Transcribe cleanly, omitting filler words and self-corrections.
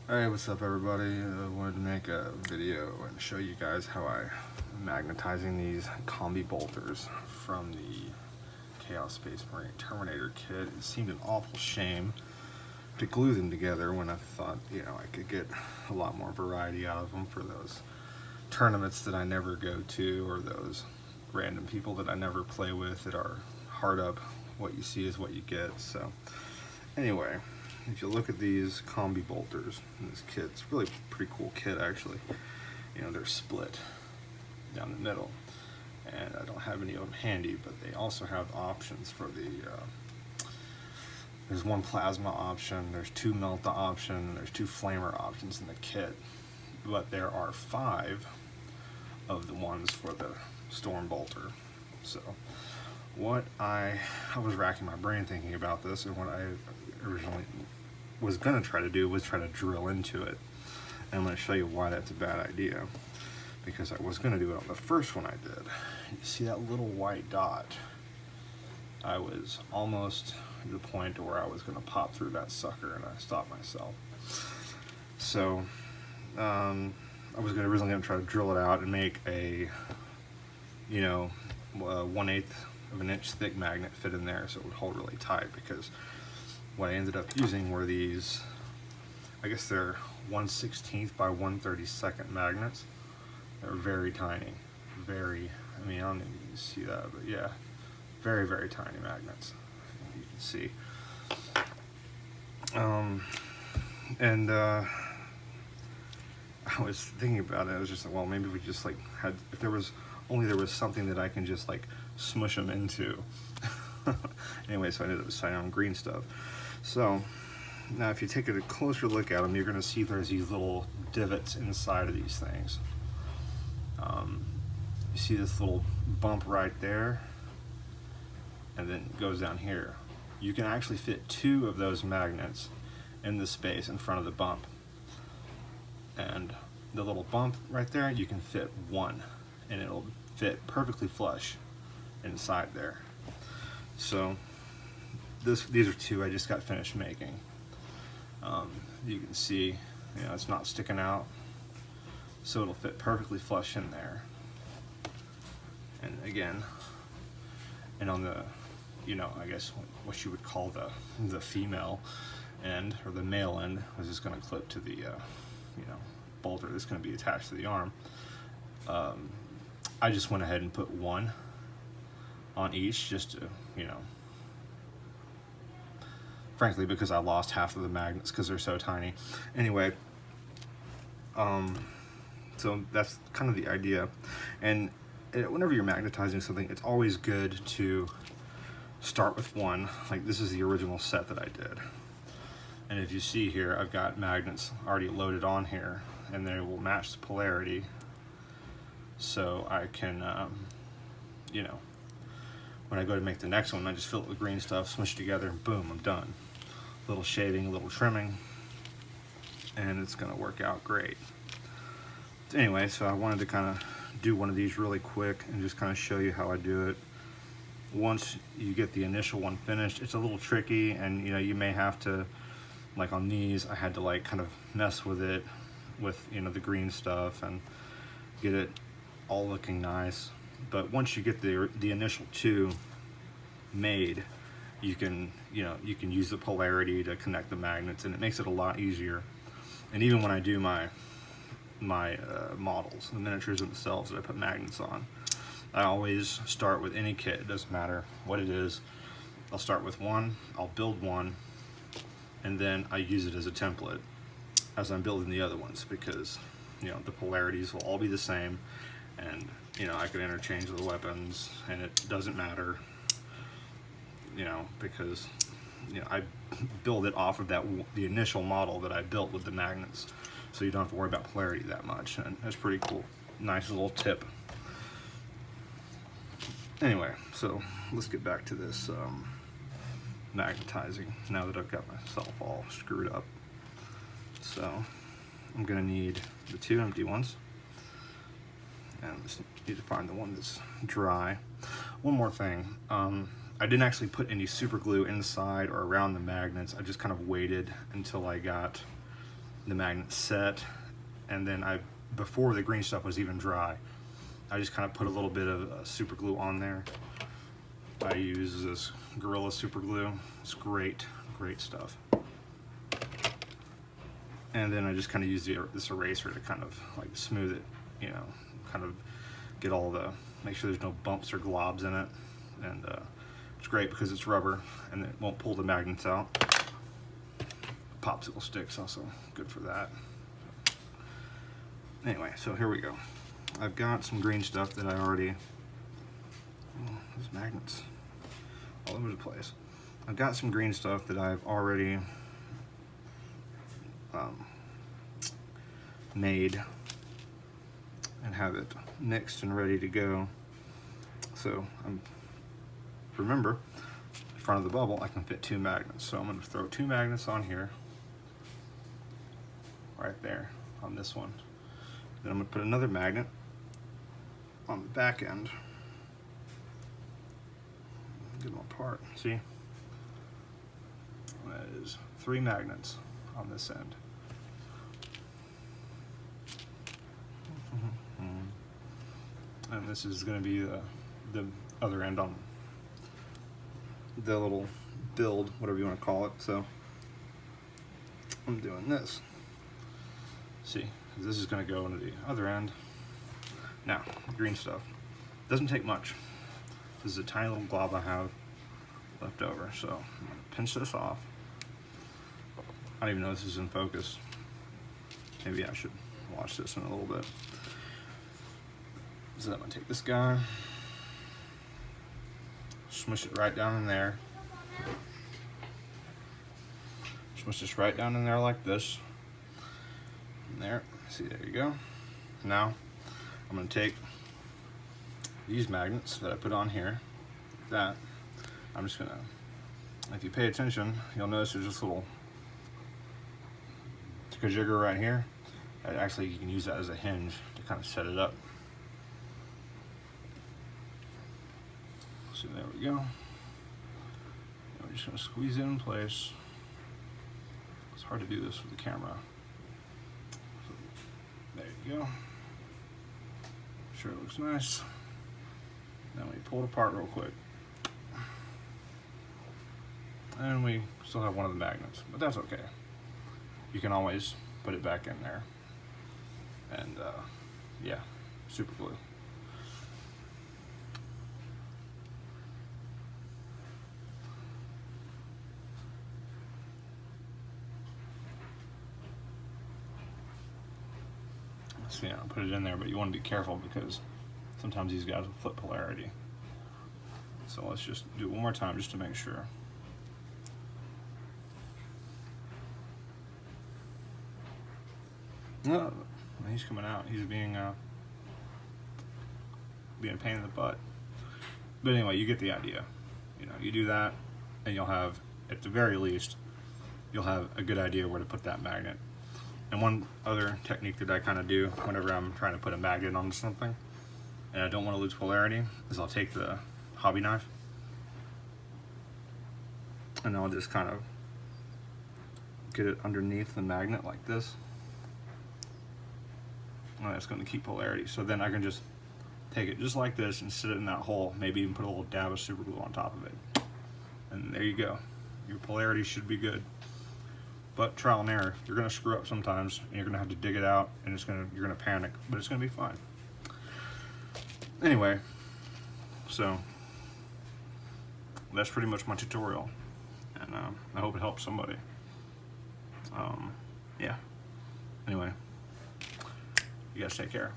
Hey, what's up everybody? I wanted to make a video and show you guys how I'm magnetizing these Combi-bolters from the Chaos Terminator kit. It seemed an awful shame to glue them together when I thought, I could get a lot more variety out of them for those tournaments that I never go to, or those random people that I never play with that are hard up, what you see is what you get. So anyway, if you look at these Combi-bolters in this kit, it's really a pretty cool kit actually. They're split down the middle, and I don't have any of them handy, but they also have options for the there's one plasma option, there's two melt option, there's two flamer options in the kit, but there are 5 of the ones for the storm bolter. So what I was racking my brain thinking about this, and what I originally was going to try to do was try to drill into it. And I'm going to show you why that's a bad idea, because I was going to do it on the first one I did. You see that little white dot? I was almost to the point where I was going to pop through that sucker, and I stopped myself. So I was originally going to try to drill it out and make a 1/8 of an inch thick magnet fit in there so it would hold really tight, because what I ended up using were these, I guess they're 1/16 by 1/32 magnets. They're very tiny, I don't even see that, but yeah, very, very tiny magnets, you can see. I was thinking about it, I was just like, well, maybe we just had, if there was something that I can just smush them into. Anyway, so I ended up deciding on green stuff. So now if you take a closer look at them, you're going to see there's these little divots inside of these things. You see this little bump right there, and then it goes down here. You can actually fit 2 of those magnets in the space in front of the bump. And the little bump right there, you can fit 1, and it'll fit perfectly flush inside there. So these are 2 I just got finished making. You can see, it's not sticking out, so it'll fit perfectly flush in there. And again, and on the, I guess what you would call the female end, or the male end, is just going to clip to the bolter that's going to be attached to the arm. I just went ahead and put 1 on each, just to, frankly, because I lost half of the magnets because they're so tiny. Anyway, so that's kind of the idea. And whenever you're magnetizing something, it's always good to start with 1. Like, this is the original set that I did. And if you see here, I've got magnets already loaded on here, and they will match the polarity. So I can, when I go to make the next one, I just fill it with green stuff, smush it together, and boom, I'm done. A little shading, a little trimming, and it's gonna work out great. Anyway, so I wanted to kind of do one of these really quick and just kind of show you how I do it. Once you get the initial one finished, it's a little tricky, and you may have to, like on these, I had to kind of mess with it with the green stuff and get it all looking nice. But once you get the initial 2 made, you can use the polarity to connect the magnets, and it makes it a lot easier. And even when I do my models, the miniatures themselves that I put magnets on, I always start with any kit. It doesn't matter what it is. I'll start with 1, I'll build 1, and then I use it as a template as I'm building the other ones, because the polarities will all be the same, and I could interchange the weapons, and it doesn't matter, because I build it off of the initial model that I built with the magnets, so you don't have to worry about polarity that much. And that's pretty cool. Nice little tip. Anyway, so let's get back to this magnetizing, now that I've got myself all screwed up. So I'm gonna need the 2 empty ones, and I just need to find the one that's dry. One more thing, I didn't actually put any super glue inside or around the magnets. I just kind of waited until I got the magnet set, and then before the green stuff was even dry, I just kind of put a little bit of super glue on there. I use this Gorilla super glue. It's great stuff. And then I just kind of use this eraser to kind of like smooth it, you know, kind of get make sure there's no bumps or globs in it. And it's great because it's rubber and it won't pull the magnets out. Popsicle sticks also good for that. Anyway, so here we go. I've got some green stuff that I already, there's magnets all over the place. I've got some green stuff that I've already made and have it mixed and ready to go. So remember, in front of the bubble I can fit 2 magnets. So I'm going to throw 2 magnets on here, right there on this one. Then I'm going to put another magnet on the back end. Get them apart. See? That is 3 magnets on this end. And this is going to be the other end on the little build, whatever you want to call it. So I'm doing this. See, this is going to go into the other end. Now, green stuff. Doesn't take much. This is a tiny little glob I have left over. So I'm going to pinch this off. I don't even know if this is in focus. Maybe I should watch this in a little bit. So I'm going to take this guy, smush it right down in there. Smush this right down in there like this. And there, see, there you go. Now, I'm going to take these magnets that I put on here, that, I'm just going to, if you pay attention, you'll notice there's this little jigger right here. And actually, you can use that as a hinge to kind of set it up. So there we go. And we're just going to squeeze it in place. It's hard to do this with the camera. So there you go. Sure, it looks nice. Then we pull it apart real quick. And we still have one of the magnets, but that's okay. You can always put it back in there. And yeah, super glue. So yeah, I'll put it in there, but you want to be careful because sometimes these guys will flip polarity. So let's just do it one more time just to make sure. No, he's coming out. He's being a pain in the butt. But anyway, you get the idea. You know, you do that, and you'll have, at the very least, you'll have a good idea where to put that magnet. And one other technique that I kind of do whenever I'm trying to put a magnet on something, and I don't want to lose polarity, is I'll take the hobby knife, and I'll just kind of get it underneath the magnet like this. And that's going to keep polarity. So then I can just take it just like this and sit it in that hole, maybe even put a little dab of super glue on top of it. And there you go. Your polarity should be good. But trial and error, you're going to screw up sometimes, and you're going to have to dig it out, and you're going to panic, but it's going to be fine. Anyway, so that's pretty much my tutorial, and I hope it helps somebody. Yeah. Anyway, you guys take care.